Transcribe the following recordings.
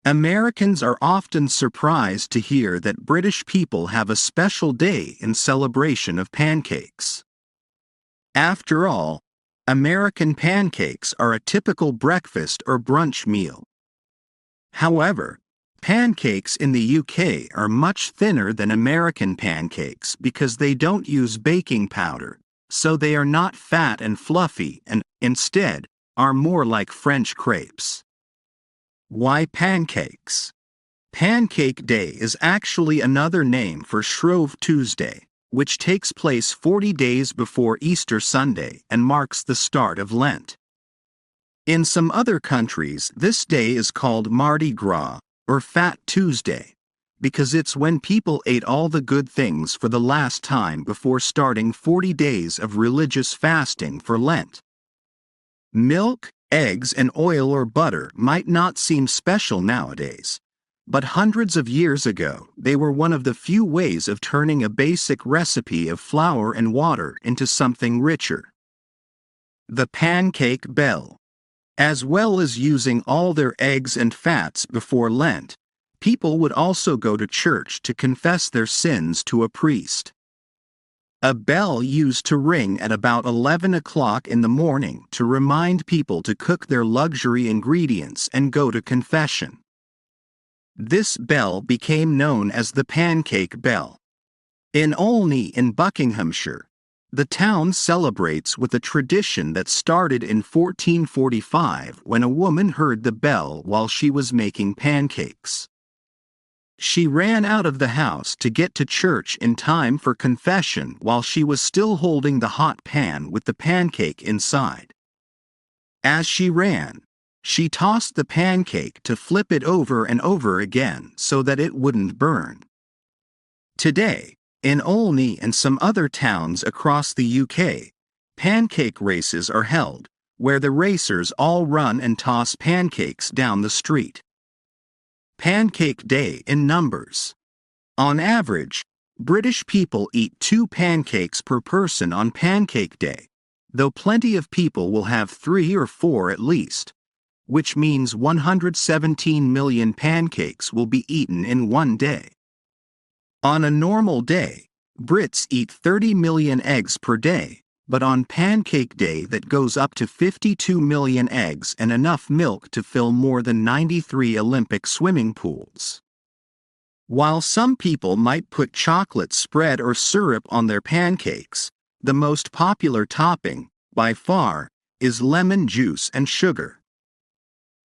Americans are often surprised to hear that British people have a special day in celebration of pancakes. After all, American pancakes are a typical breakfast or brunch meal. However, pancakes in the UK are much thinner than American pancakes because they don't use baking powder, so they are not fat and fluffy and, instead, are more like French crepes. Why pancakes? Pancake Day is actually another name for Shrove Tuesday, which takes place 40 days before Easter Sunday and marks the start of Lent. In some other countries, this day is called Mardi Gras, or Fat Tuesday, because it's when people ate all the good things for the last time before starting 40 days of religious fasting for Lent. Milk, eggs, and oil or butter might not seem special nowadays, but hundreds of years ago, they were one of the few ways of turning a basic recipe of flour and water into something richer. The pancake bell. As well as using all their eggs and fats before Lent, people would also go to church to confess their sins to a priest. A bell used to ring at about 11 o'clock in the morning to remind people to cook their luxury ingredients and go to confession. This bell became known as the pancake bell. In Olney in Buckinghamshire, the town celebrates with a tradition that started in 1445 when a woman heard the bell while she was making pancakes. She ran out of the house to get to church in time for confession while she was still holding the hot pan with the pancake inside. As she ran, she tossed the pancake to flip it over and over again so that it wouldn't burn. Today, in Olney and some other towns across the UK, pancake races are held, where the racers all run and toss pancakes down the street. Pancake Day in numbers. On average, British people eat 2 pancakes per person on Pancake Day, though plenty of people will have 3 or 4 at least, which means 117 million pancakes will be eaten in one day. On a normal day, Brits eat 30 million eggs per day, but on Pancake Day that goes up to 52 million eggs and enough milk to fill more than 93 Olympic swimming pools. While some people might put chocolate spread or syrup on their pancakes, the most popular topping, by far, is lemon juice and sugar.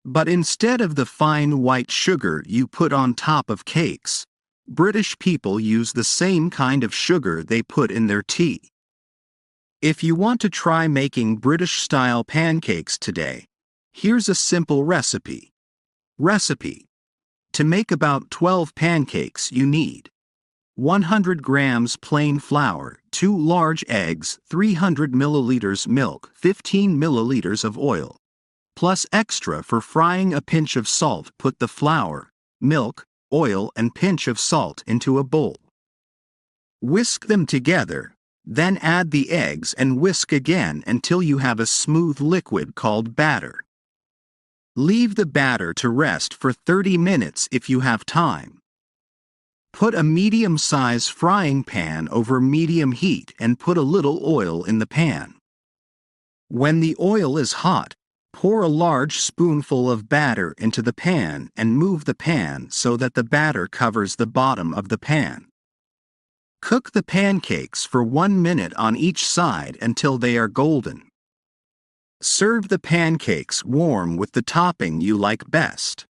But instead of the fine white sugar you put on top of cakes, British people use the same kind of sugar they put in their tea. If you want to try making British-style pancakes today, here's a simple recipe. To make about 12 pancakes you need 100 grams plain flour, 2 large eggs, 300 milliliters milk, 15 milliliters of oil, plus extra for frying a pinch of salt. Put the flour, milk, oil and pinch of salt into a bowl. Whisk them together, then add the eggs and whisk again until you have a smooth liquid called batter. Leave the batter to rest for 30 minutes if you have time. Put a medium-size frying pan over medium heat and put a little oil in the pan. When the oil is hot, pour a large spoonful of batter into the pan and move the pan so that the batter covers the bottom of the pan. Cook the pancakes for 1 minute on each side until they are golden. Serve the pancakes warm with the topping you like best.